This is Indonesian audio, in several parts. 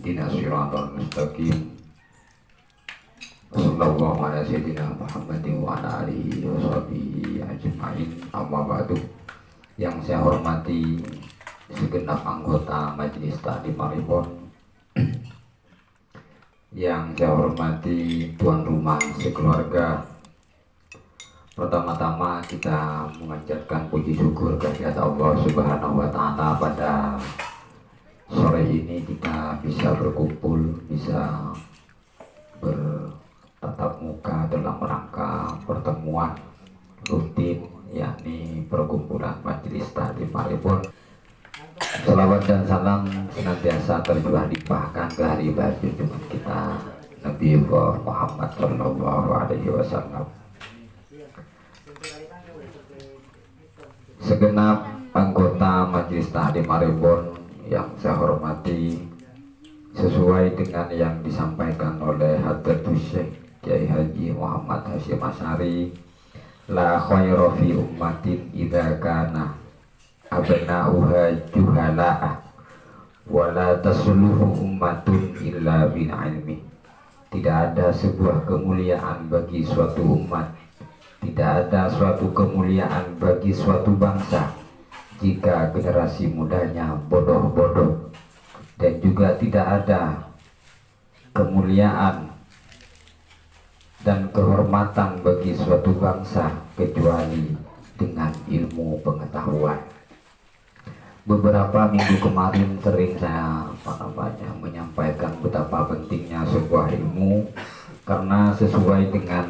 Ihdinas siratal mustaqim. Sallallahu ala sayyidina Muhammadin wa ala alihi wa sahbihi ajma'in. Amma ba'du. Yang saya hormati segenap anggota Majelis Taklim Maribon, yang saya hormati tuan rumah sekeluarga. Pertama-tama kita mengajarkan puji syukur kehadirat Allah Subhanahu wa Ta'ala pada sore ini kita bisa berkumpul, bisa bertatap muka dalam rangka pertemuan rutin, yakni perkumpulan Majelis Taklim Maribon. Salawat dan salam senantiasa tercurah limpahkan ke hari baju Jumat kita, Nabi Muhammad Sallallahu Alaihi Wasallam. Segenap anggota Majelis Taklim Maribon yang saya hormati, sesuai dengan yang disampaikan oleh Hadratus Syekh Kiai Haji Muhammad Hasyim Asy'ari, la khaira fi ummatin idza kana abna'uha juhala'ah wa la tasluhu ummatun illa bin ilmi. Tidak ada sebuah kemuliaan bagi suatu umat, tidak ada suatu kemuliaan bagi suatu bangsa jika generasi mudanya bodoh-bodoh, dan juga tidak ada kemuliaan dan kehormatan bagi suatu bangsa kecuali dengan ilmu pengetahuan. Beberapa minggu kemarin sering saya menyampaikan betapa pentingnya sebuah ilmu, karena sesuai dengan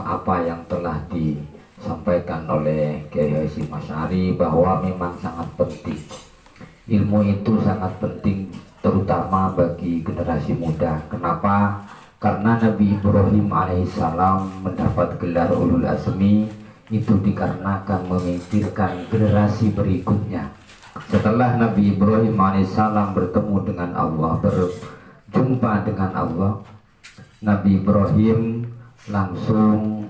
apa yang telah disampaikan oleh Kiai Hasyim Asy'ari bahwa memang sangat penting. Ilmu itu sangat penting terutama bagi generasi muda. Kenapa? Karena Nabi Ibrahim alaihissalam mendapat gelar ulul azmi itu dikarenakan memikirkan generasi berikutnya. Setelah Nabi Ibrahim alaihissalam bertemu dengan Allah, berjumpa dengan Allah, Nabi Ibrahim langsung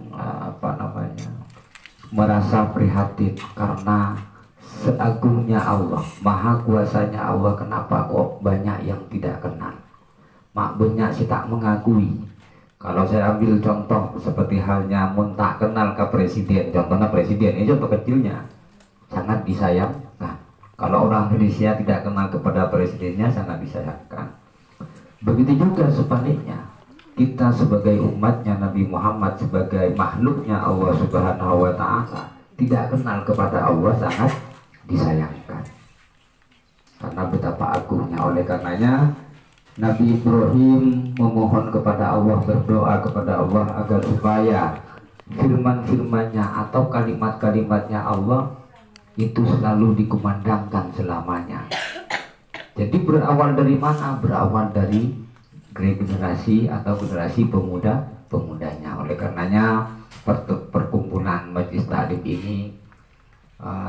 merasa prihatin karena seagungnya Allah, maha kuasanya Allah, kenapa kok banyak yang tidak kenal, banyak sih tak mengakui. Kalau saya ambil contoh seperti halnya mun tak kenal ke presiden, contohnya presiden ini contoh kecilnya, sangat disayangkan. Kalau orang Indonesia tidak kenal kepada presidennya sangat disayangkan. Begitu juga sebaliknya, kita sebagai umatnya Nabi Muhammad, sebagai makhluknya Allah Subhanahu wa Ta'ala, tidak kenal kepada Allah sangat disayangkan karena betapa agungnya. Oleh karenanya Nabi Ibrahim memohon kepada Allah, berdoa kepada Allah agar supaya firman-firmannya atau kalimat-kalimatnya Allah itu selalu dikumandangkan selamanya. Jadi berawal dari mana? Berawal dari generasi atau generasi pemuda-pemudanya. Oleh karenanya perkumpulan Majelis Taklim ini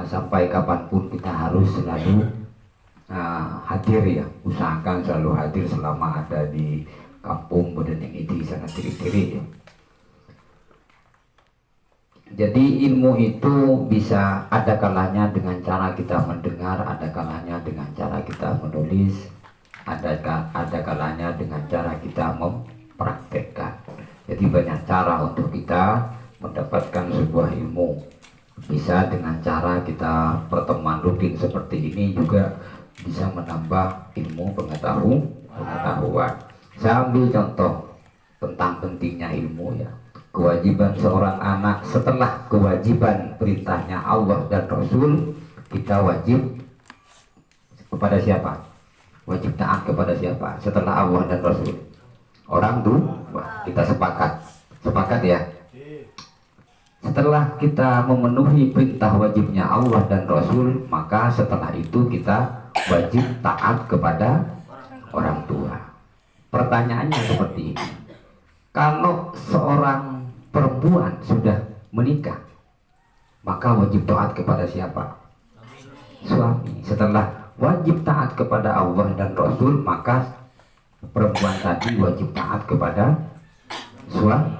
sampai kapanpun kita harus selalu hadir, ya, usahakan selalu hadir selama ada di kampung Bedeneng ini sangat ciri-ciri, ya. Jadi ilmu itu bisa ada kalanya dengan cara kita mendengar, ada kalanya dengan cara kita menulis, ada kalanya dengan cara kita mempraktekkan. Jadi banyak cara untuk kita mendapatkan sebuah ilmu. Bisa dengan cara kita pertemuan rutin seperti ini juga bisa menambah ilmu pengetahuan. Saya ambil contoh tentang pentingnya ilmu, ya. Kewajiban seorang anak setelah kewajiban perintahnya Allah dan Rasul, kita wajib kepada siapa? Wajib taat kepada siapa setelah Allah dan Rasul? Orang tua. Kita sepakat ya. Setelah kita memenuhi perintah wajibnya Allah dan Rasul, maka setelah itu kita wajib taat kepada orang tua. Pertanyaannya seperti ini, kalau seorang perempuan sudah menikah, maka wajib taat kepada siapa? Suami. Setelah wajib taat kepada Allah dan Rasul, maka perempuan tadi wajib taat kepada suami.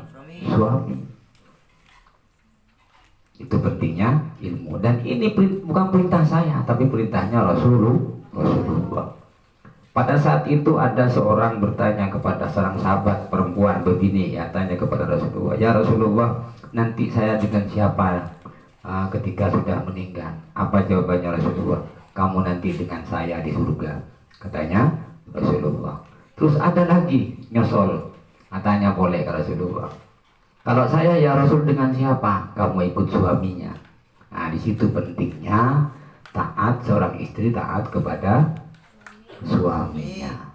Itu pentingnya ilmu, dan ini bukan perintah saya, tapi perintahnya Rasulullah. Pada saat itu ada seorang bertanya kepada seorang sahabat perempuan begini, ya, tanya kepada Rasulullah, ya Rasulullah, nanti saya dengan siapa ketika sudah meninggal? Apa jawabannya Rasulullah? Kamu nanti dengan saya di surga, katanya Rasulullah. Terus ada lagi nyosol, katanya boleh ke Rasulullah. Kalau saya ya Rasul dengan siapa? Kamu ikut suaminya. Nah, di situ pentingnya taat seorang istri, taat kepada suaminya.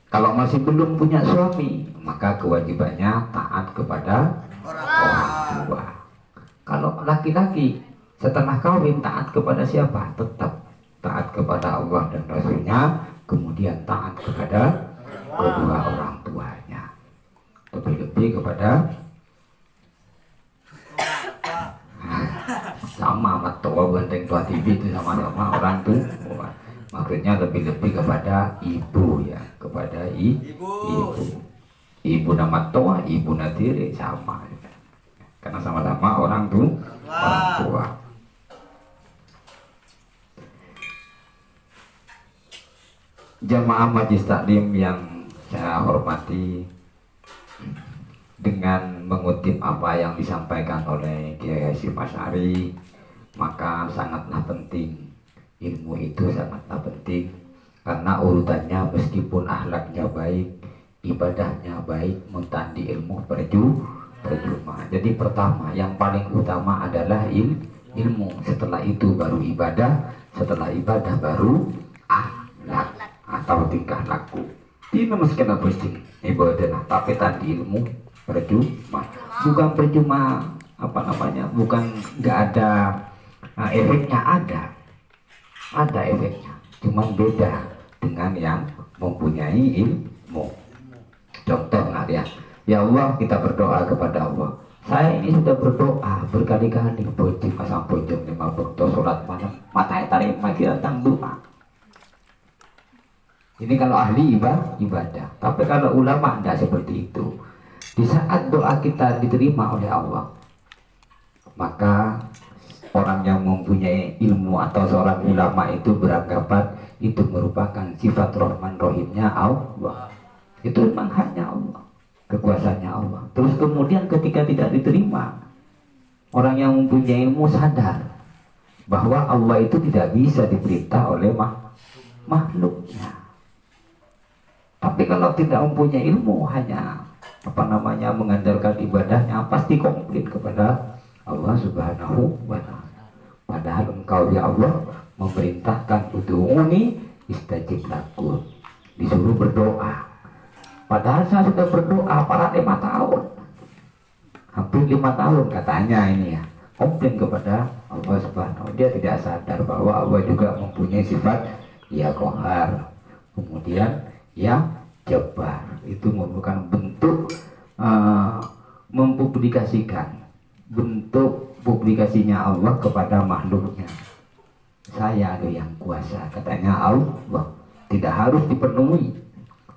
Kalau masih belum punya suami, maka kewajibannya taat kepada orang tua. Kalau laki-laki setelah kawin taat kepada siapa? Tetap taat kepada Allah dan Rasulnya, kemudian taat kepada kedua orang tuanya. Lebih-lebih kepada sama mertua banteng tua TV itu sama-sama orang tua. Maksudnya lebih-lebih kepada ibu, ya, kepada ibu nama tua, ibu nadiri sama, karena sama-sama orang tua. Jamaah Majelis Taklim yang saya hormati, dengan mengutip apa yang disampaikan oleh Kiai Hasyim Asy'ari, maka sangatlah penting, ilmu itu sangatlah penting, karena urutannya meskipun akhlaknya baik, ibadahnya baik, muntandi ilmu percuma. Jadi pertama, yang paling utama adalah ilmu, setelah itu baru ibadah, setelah ibadah baru akhlak atau tingkah laku. Ini meskipun penting ibadah, tapi tadi ilmu percuma. Bukan percuma bukan nggak ada efeknya, ada efeknya, cuman beda dengan yang mempunyai ilmu. Contoh ya Allah, kita berdoa kepada Allah. Saya ini sudah berdoa berkali-kali, bojim pasang bojim 5 waktu sholat malam, matanya tarik mati datang doa. Ini kalau ahli ibadah. Tapi kalau ulama tidak seperti itu. Di saat doa kita diterima oleh Allah, maka orang yang mempunyai ilmu atau seorang ulama itu beranggapan itu merupakan sifat Rahman Rahimnya Allah. Itu memang haknya Allah, kekuasaannya Allah. Terus kemudian ketika tidak diterima, orang yang mempunyai ilmu sadar bahwa Allah itu tidak bisa diperintah oleh makhluknya. Tapi kalau tidak mempunyai ilmu, hanya mengandalkan ibadahnya, pasti komplain kepada Allah Subhanahu wa ta'ala. Padahal engkau ya Allah memerintahkan ud'uuni istajib lakum, disuruh berdoa. Padahal saya sudah berdoa para 5 tahun, hampir 5 tahun katanya ini, ya, komplain kepada Allah Subhanahu. Dia tidak sadar bahwa Allah juga mempunyai sifat ya Qahar, kemudian ya Jabbar. Itu merupakan bentuk mempublikasikan, bentuk publikasinya Allah kepada makhluknya. Saya yang kuasa, katanya Allah. Tidak harus dipenuhi,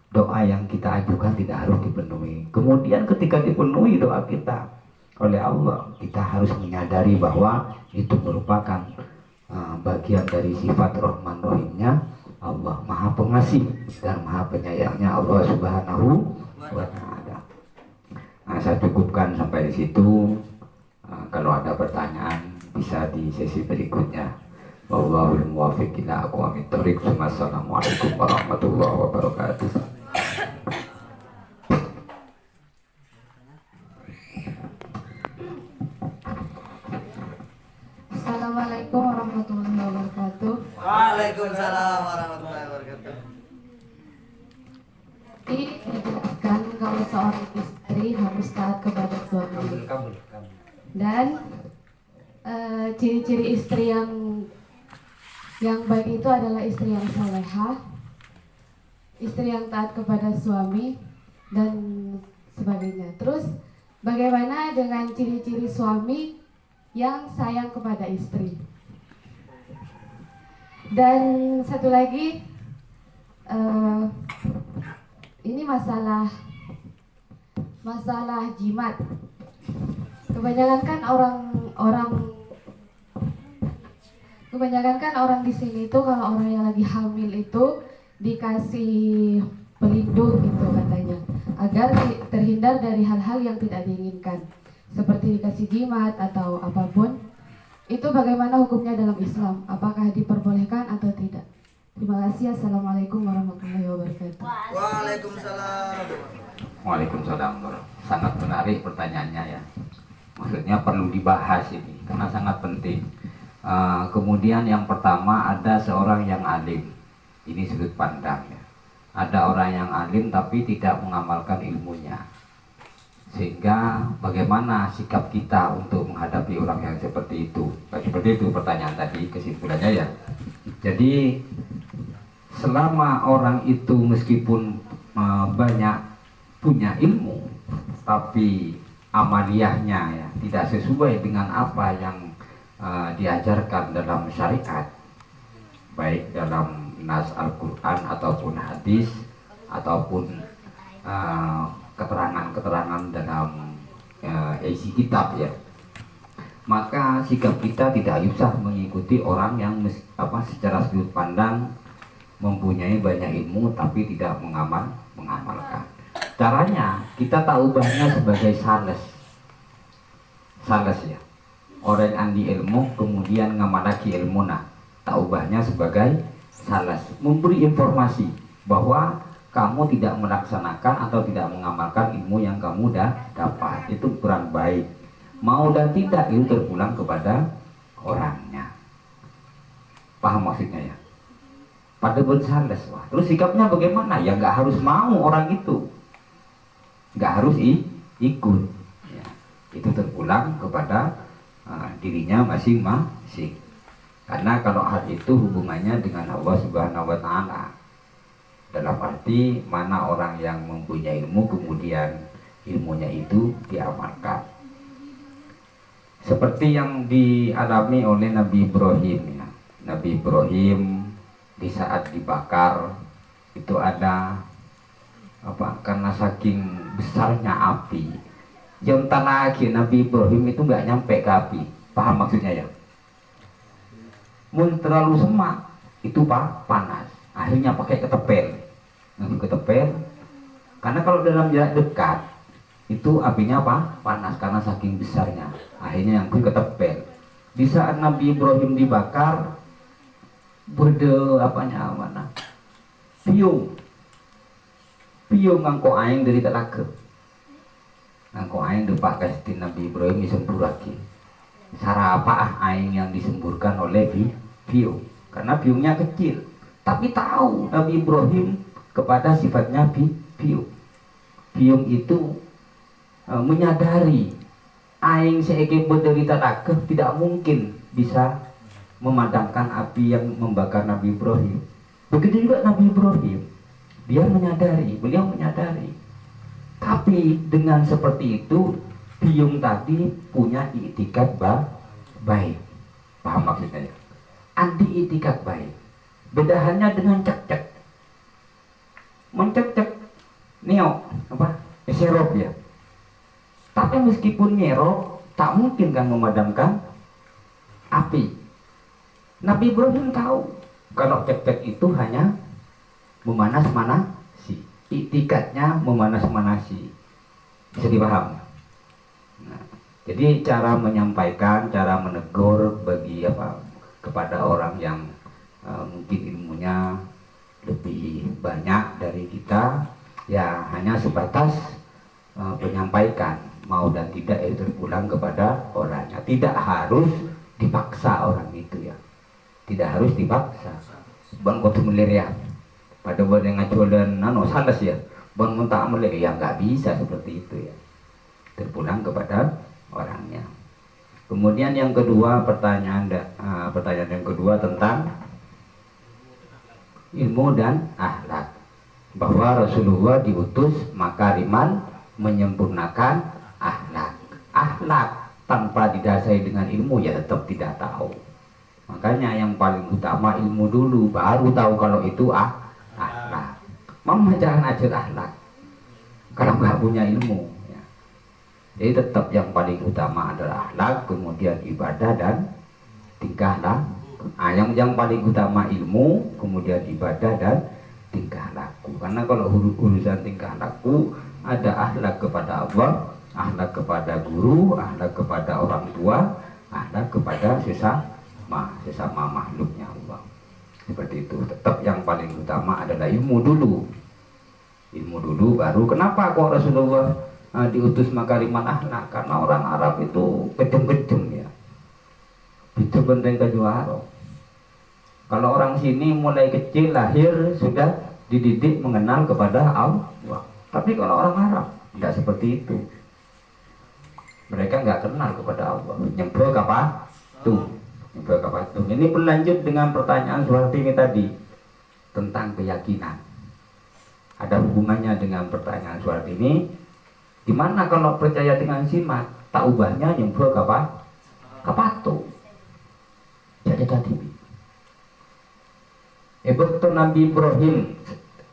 doa yang kita ajukan tidak harus dipenuhi. Kemudian ketika dipenuhi doa kita oleh Allah, kita harus menyadari bahwa itu merupakan bagian dari sifat Rahman Rahimnya Allah, Maha Pengasih dan Maha Penyayangnya Allah Subhanahu wa ta'ala. Nah, saya cukupkan sampai di situ. Kalau ada pertanyaan bisa di sesi berikutnya. Wallahul muwaffiq ila aqwamit thoriq. Wassalamualaikum warahmatullahi wabarakatuh. Assalamualaikum warahmatullahi wabarakatuh. Waalaikumsalam warahmatullahi wabarakatuh. Ini dijelaskan kalau seorang istri harus taat kepada suami. Dan ciri-ciri istri yang baik itu adalah istri yang salehah, istri yang taat kepada suami, dan sebagainya. Terus bagaimana dengan ciri-ciri suami yang sayang kepada istri? Dan satu lagi, ini masalah jimat. Kebanyakan kan orang Kebanyakan kan orang di sini tuh kalau orang yang lagi hamil itu dikasih pelindung gitu katanya, agar terhindar dari hal-hal yang tidak diinginkan, seperti dikasih jimat atau apapun. Itu bagaimana hukumnya dalam Islam? Apakah diperbolehkan atau tidak? Terima kasih. Assalamualaikum warahmatullahi wabarakatuh. Waalaikumsalam. Waalaikumsalam. Sangat menarik pertanyaannya ya. Maksudnya perlu dibahas ini karena sangat penting. Kemudian yang pertama, ada seorang yang alim. Ini sudut pandang ya. Ada orang yang alim tapi tidak mengamalkan ilmunya. Sehingga bagaimana sikap kita untuk menghadapi orang yang seperti itu? Seperti itu pertanyaan tadi, kesimpulannya ya. Jadi selama orang itu meskipun banyak punya ilmu, tapi amaliyahnya ya tidak sesuai dengan apa yang diajarkan dalam syariat, baik dalam nas Al-Quran ataupun hadis ataupun keterangan-keterangan dalam isi kitab ya, maka sikap kita tidak usah mengikuti orang yang secara sudut pandang mempunyai banyak ilmu tapi tidak mengamalkan. Caranya kita tahu ubahnya sebagai sales ya, orang andi ilmu kemudian ngamalaki ilmu, nah tak ubahnya sebagai sales, memberi informasi bahwa kamu tidak melaksanakan atau tidak mengamalkan ilmu yang kamu dah dapat, itu kurang baik. Mau dan tidak itu terpulang kepada orangnya. Paham maksudnya ya? Pada bersales, wah. Terus sikapnya bagaimana? Ya nggak harus mau orang itu, nggak harus ikut. Ya. Itu terpulang kepada dirinya masing-masing. Karena kalau hal itu hubungannya dengan Allah Subhanahu wa Ta'ala, dalam arti mana orang yang mempunyai ilmu kemudian ilmunya itu diamalkan, seperti yang dialami oleh Nabi Ibrahim ya. Nabi Ibrahim di saat dibakar itu ada karena saking besarnya api, yang lagi Nabi Ibrahim itu nggak nyampe ke api. Paham maksudnya ya? Mun terlalu semak itu panas, akhirnya pakai ketepel. Karena kalau dalam jarak dekat itu apinya panas karena saking besarnya, akhirnya yang ketepel. Di saat Nabi Ibrahim dibakar, piung ngangko aing dari telaga, ngangko aing depak kasih Nabi Ibrahim disempurake. Sarapa aing yang disemburkan oleh piung, karena piungnya kecil, tapi tahu Nabi Ibrahim kepada sifatnya piung. Piung itu menyadari aing seege menderita takeh tidak mungkin bisa memadamkan api yang membakar Nabi Ibrahim. Begitu juga Nabi Ibrahim, beliau menyadari. Tapi dengan seperti itu piung tadi punya itikad baik. Paham maksudnya ya? Andi itikad baik. Beda hanya dengan cek-cek, mencek-cek neok serop ya. Tapi meskipun nyerok tak mungkin kan memadamkan api. Nabi Ibrahim tahu kalau cek-cek itu hanya memanas-manasi, itikadnya memanas-manasi. Bisa dipaham? Nah, jadi cara menyampaikan, cara menegur bagi kepada orang yang mungkin ilmunya lebih banyak dari kita, ya hanya sebatas menyampaikan, mau dan tidak itu terpulang kepada orangnya. Tidak harus dipaksa orang itu ya, tidak harus dipaksa. Bang kotu melir ya, pada buat yang ngaco dan salas ya, bang muntah melir ya, nggak bisa seperti itu ya, terpulang kepada orangnya. Kemudian yang kedua, pertanyaan yang kedua tentang ilmu dan akhlak, bahwa Rasulullah diutus makariman, menyempurnakan akhlak tanpa didasari dengan ilmu ya tetap tidak tahu. Makanya yang paling utama ilmu dulu, baru tahu kalau itu akhlak. Mama jangan ajar akhlak kalau nggak punya ilmu ya. Jadi tetap yang paling utama adalah akhlak, kemudian ibadah dan tingkah Nah, yang paling utama ilmu, kemudian ibadah dan tingkah laku. Karena kalau urusan tingkah laku ada akhlak kepada Allah, akhlak kepada guru, akhlak kepada orang tua, akhlak kepada sesama makhluknya Allah. Seperti itu. Tetap yang paling utama adalah ilmu dulu. Ilmu dulu baru. Kenapa kok Rasulullah diutus makariman akhlak? Karena orang Arab itu kejam-kejam ya. Itu penting kejuara. Kalau orang sini mulai kecil lahir sudah dididik mengenal kepada Allah. Tapi kalau orang Arab tidak seperti itu. Mereka nggak kenal kepada Allah. Nyemplok apa? Tuh. Nyemplok apa? Tuh. Ini berlanjut dengan pertanyaan Suhartini tadi tentang keyakinan. Ada hubungannya dengan pertanyaan Suhartini. Gimana kalau percaya dengan simat? Tak ubahnya nyemplok apa? Kapatu. Jadi tadi. Waktu Nabi Ibrahim,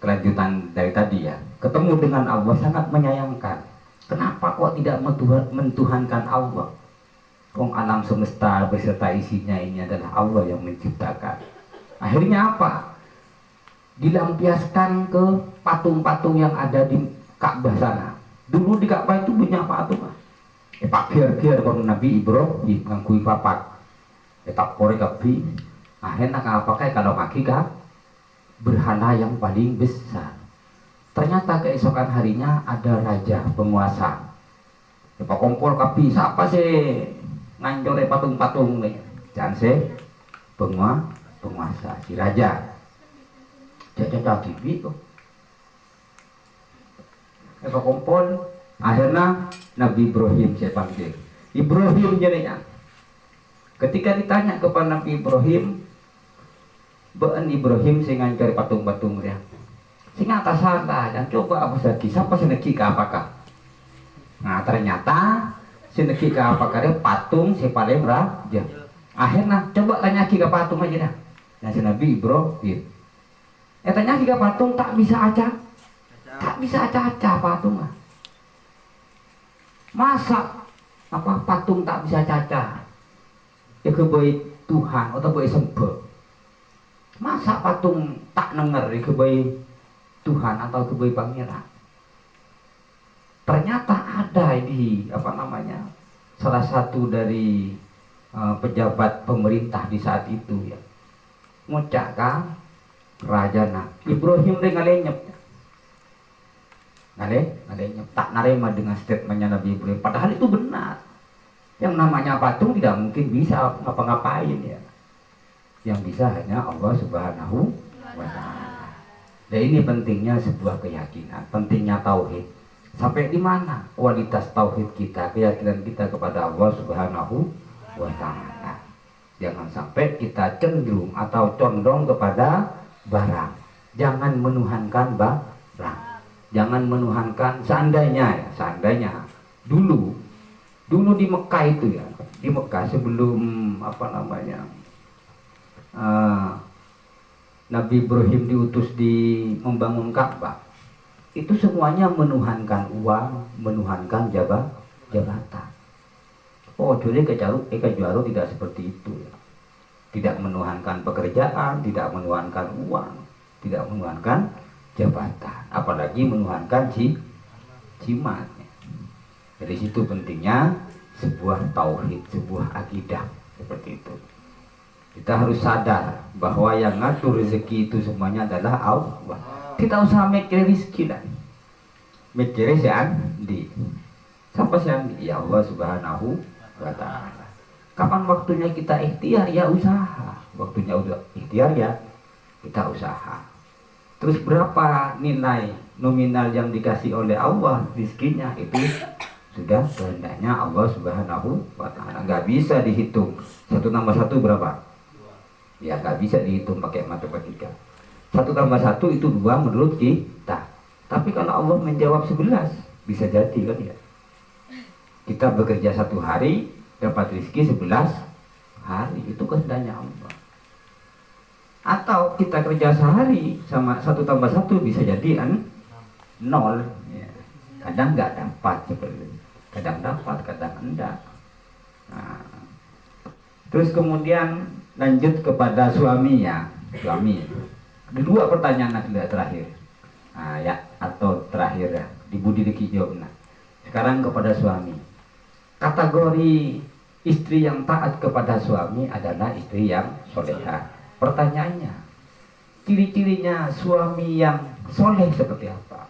kelanjutan dari tadi ya, ketemu dengan Allah sangat menyayangkan. Kenapa kok tidak mentuhankan Allah? Wong alam semesta beserta isinya ini adalah Allah yang menciptakan. Akhirnya apa? Dilampiaskan ke patung-patung yang ada di Ka'bah sana. Dulu di Ka'bah itu punya patung. Pak biar kalau Nabi Ibrahim ngangkui papak. Tak korek kapi. Akhirnya apa kayak kalau kaki kah? Berhala yang paling besar. Ternyata keesokan harinya ada raja penguasa. Pak kompor kapi, siapa sih nganjore patung-patung nih? Jangan sih penguasa si raja. Jadi TV tuh. Pak kompor. Akhirnya Nabi Ibrahim saya panggil. Ibrahim jadinya. Ketika ditanya kepada Nabi Ibrahim, Baan Ibrahim sing ngancari patung-patung dia. Sing atas sana dan coba apa lagi? Siapa sing neki ke apakah? Nah ternyata si neki ke apakah dia patung si paling raja. Akhirnya coba tanya lagi ke patung aja dah. Nah si Nabi Ibrahim. Tanya lagi ke patung tak bisa acak. Tak bisa acak-acak patung lah. Masa apa patung tak bisa caca? Ya kebaik Tuhan atau kebaik sembah. Masa patung tak denger ya kebaik Tuhan atau kebaik pangeran? Ternyata ada di salah satu dari pejabat pemerintah di saat itu ya. Ngucapkan Rajana Ibrahim ngalenyep. Ngalenyep tak narema dengan statementnya Nabi Ibrahim. Padahal itu benar. Yang namanya patung tidak mungkin bisa ngapa-ngapain ya. Yang bisa hanya Allah Subhanahu wa Ta'ala. Dan ini pentingnya sebuah keyakinan, pentingnya tauhid. Sampai di mana kualitas tauhid kita, keyakinan kita kepada Allah Subhanahu wa Ta'ala. Jangan sampai kita cenderung atau condong kepada barang. Jangan menuhankan barang. Jangan menuhankan seandainya dulu di Mekah itu ya, di Mekah sebelum Nabi Ibrahim diutus di membangun Ka'bah, itu semuanya menuhankan uang, menuhankan jabatan. Oh, jadi kejaru tidak seperti itu ya. Tidak menuhankan pekerjaan, tidak menuhankan uang, tidak menuhankan jabatan, apalagi menuhankan jimat. Dari situ pentingnya sebuah tauhid, sebuah akidah seperti itu. Kita harus sadar bahwa yang ngatur rezeki itu semuanya adalah Allah. Kita usah mikir rezeki lah. Mikir di siapa sih yang ya Allah Subhanahu wa Ta'ala. Kapan waktunya kita ikhtiar ya usaha. Waktunya udah ikhtiar ya kita usaha. Terus berapa nilai nominal yang dikasih oleh Allah rezekinya itu sudah kehendaknya Allah Subhanahu wa Ta'ala. Nggak bisa dihitung 1 tambah 1 berapa? Ya nggak bisa dihitung pakai matematika. 1 tambah 1 itu 2 menurut kita. Tapi kalau Allah menjawab 11 bisa jadi kan ya. Kita bekerja 1 hari dapat rezeki 11 hari, itu kehendaknya Allah. Atau kita kerja sehari sama 1 tambah 1 bisa jadi 0 ya. Kadang nggak dapat seperti itu. Kadang dapat, kadang enggak. Nah, terus kemudian lanjut kepada suaminya. Suami. Ada dua pertanyaan terakhir. Nah, ya atau terakhir ya di Budi Diki jawab. Nah, sekarang kepada suami. Kategori istri yang taat kepada suami adalah istri yang soleha. Pertanyaannya, ciri-cirinya suami yang soleh seperti apa?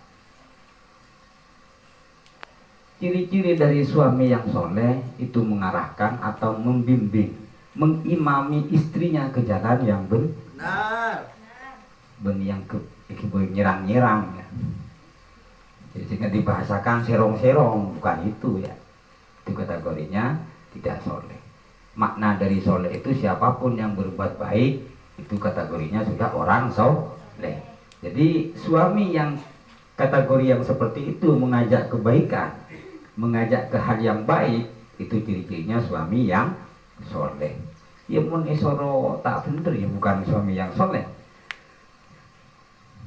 Ciri-ciri dari suami yang soleh itu mengarahkan atau membimbing, mengimami istrinya ke jalan yang Benar. yang nyerang-nyerang ya. Jadi sehingga dibahasakan serong-serong, bukan itu ya. Itu kategorinya tidak soleh. Makna dari soleh itu siapapun yang berbuat baik, itu kategorinya sudah orang soleh. Jadi suami yang kategori yang seperti itu mengajak kebaikan, mengajak ke hal yang baik, itu ciri-cirinya suami yang soleh. Ya mun isoro tak bener ya bukan suami yang soleh,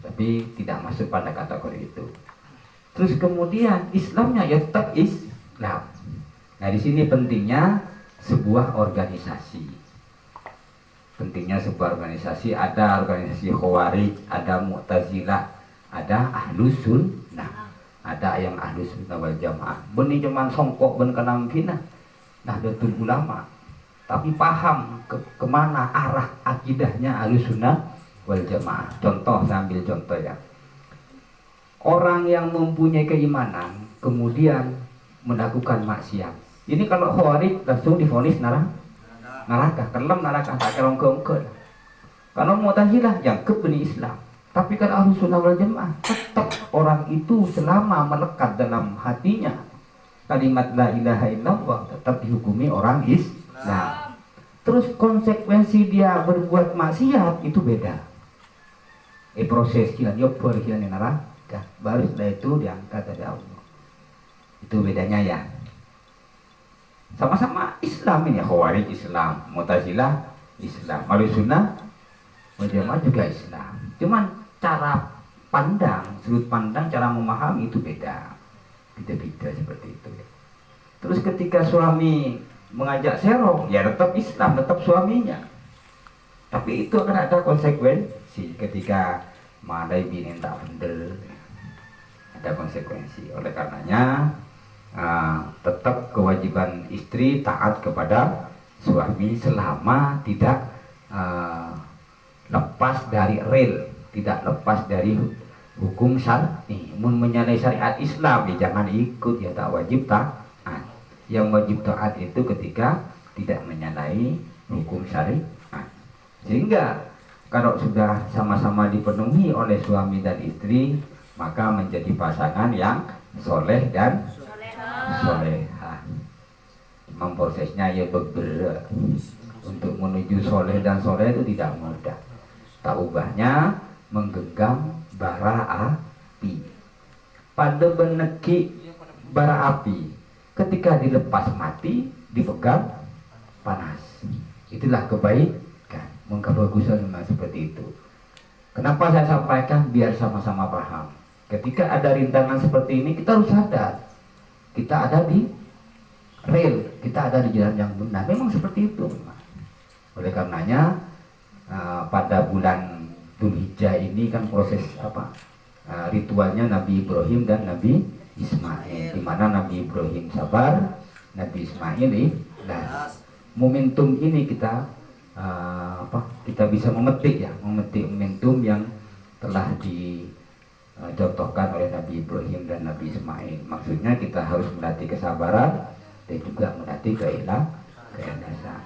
tapi tidak masuk pada kategori itu. Terus kemudian Islamnya ya tetap Islam. Nah di sini pentingnya sebuah organisasi. Pentingnya sebuah organisasi, ada organisasi Khawarij, ada Mu'tazilah, ada Ahlus Sunnah, ada yang Ahlus Sunnah wal Jamaah. Benih cuman songkok ben kenam fina Nahdlatul Ulama, tapi paham kemana arah akidahnya Ahlus Sunnah wal Jamaah. Contoh, saya ambil contoh ya. Orang yang mempunyai keimanan kemudian melakukan maksiat, ini kalau Khawarij langsung divonis neraka, kelam neraka, tak kerongke. Kalau Mu'tazilah yang ke benih Islam. Tapi kalau Ahlus Sunnah wal Jamaah, tetap orang itu selama melekat dalam hatinya kalimat la ilaha illallah, tetap dihukumi orang Islam. Terus konsekuensi dia berbuat maksiat itu beda. Proses kian yobar kian neraka, baru setelah itu diangkat dari Allah. Itu bedanya ya. Sama-sama Islam ini, Khawarij Islam, Mu'tazilah Islam, Ahlus Sunnah wal Jamaah juga Islam. Cuman cara pandang, sudut pandang, cara memahami itu beda. Beda-beda seperti itu ya. Terus ketika suami mengajak serong, ya tetap Islam, tetap suaminya. Tapi itu akan ada konsekuensi ketika malai bini tak bener. Ada konsekuensi. Oleh karenanya tetap kewajiban istri taat kepada suami selama tidak lepas dari rel, tidak lepas dari hukum syar'i. Mun menyalahi syariat Islam ya jangan ikut, ya tak wajib taat. Yang wajib taat itu ketika tidak menyalahi hukum syariat. Sehingga kalau sudah sama-sama dipenuhi oleh suami dan istri, maka menjadi pasangan yang soleh dan solehah. Memprosesnya ya berat. Untuk menuju soleh dan soleh itu tidak mudah. Tak ubahnya menggenggam bara api. Pada beneki bara api, ketika dilepas mati, dipegang panas. Itulah kebaikan, kebagusan memang seperti itu. Kenapa saya sampaikan? Biar sama-sama paham. Ketika ada rintangan seperti ini, kita harus sadar kita ada di rel, kita ada di jalan yang benar. Memang seperti itu. Oleh karenanya pada bulan Dzulhijjah ini kan proses ritualnya Nabi Ibrahim dan Nabi Ismail, di mana Nabi Ibrahim sabar, Nabi Ismail ikhlas. Momentum ini kita kita bisa memetik momentum yang telah dicontohkan oleh Nabi Ibrahim dan Nabi Ismail. Maksudnya kita harus melatih kesabaran dan juga melatih keikhlasan.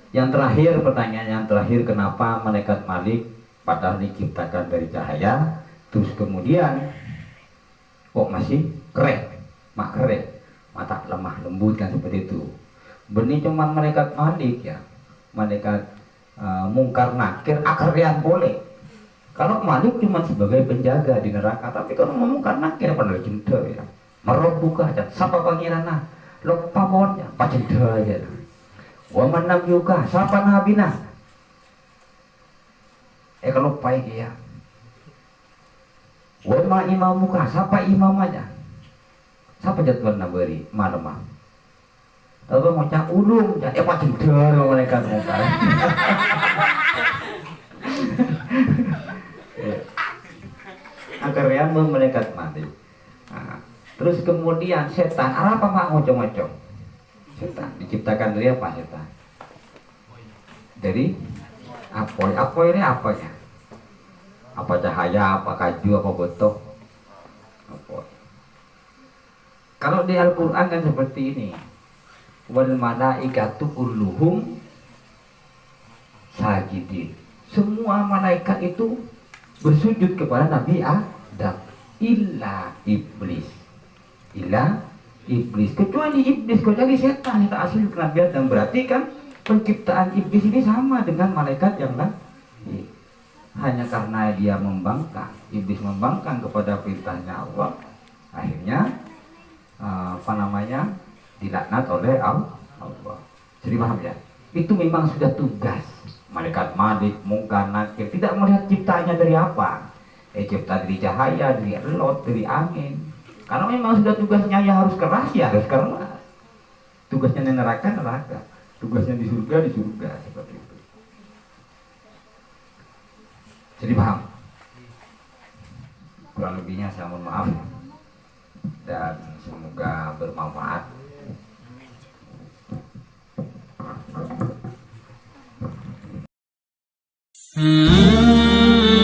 Yang terakhir, pertanyaan yang terakhir, kenapa malaikat Malik padahal diciptakan dari cahaya, terus kemudian kok masih keren, mata lemah lembut kan seperti itu. Benih cuman malaikat Malik ya, malaikat Mungkar Nakir akarian boleh. Kalau Malik cuma sebagai penjaga di neraka, tapi kalau Mungkar Nakir pada cinta ya, merok buka aja, sapa pangirana, lo pamonnya, pacinta aja. Waman nabiuka, sapa nabina. Kalau baik ya. Wama imamuka, sapa imam aja. Sapa jadwal nabari malam. Apa ngocak ulung, ya apa jeder malaikat mungkar. Akhirnya malaikat mati. Nah, terus kemudian setan, apa mak ngocok-ngocok? Setan diciptakan dari apa setan? Dari apoy. Apoy ini apanya? Apa cahaya, apa kaju, apa botok? Apoy. Kalau di Al-Quran kan seperti ini. Wal malaikatu kulluhum sajidin. Semua malaikat itu bersujud kepada Nabi Adam. Illa iblis. Illa iblis. Kecuali iblis, kecuali setan yang tak asli Nabi Adam. Berarti kan penciptaan iblis ini sama dengan malaikat yang lain. Hanya karena dia membangkang, iblis membangkang kepada perintahnya Allah, akhirnya dilaknat oleh Allah. Jadi paham ya? Itu memang sudah tugas malaikat Malik, Mungkar, Nakir. Tidak melihat ciptanya dari apa. Cipta dari cahaya, dari elot, dari angin. Karena memang sudah tugasnya ya harus keras, ya harus keras. Tugasnya di neraka, neraka. Tugasnya di surga, seperti itu. Jadi paham? Kurang lebihnya saya mohon maaf. Dan semoga bermanfaat. Hmm.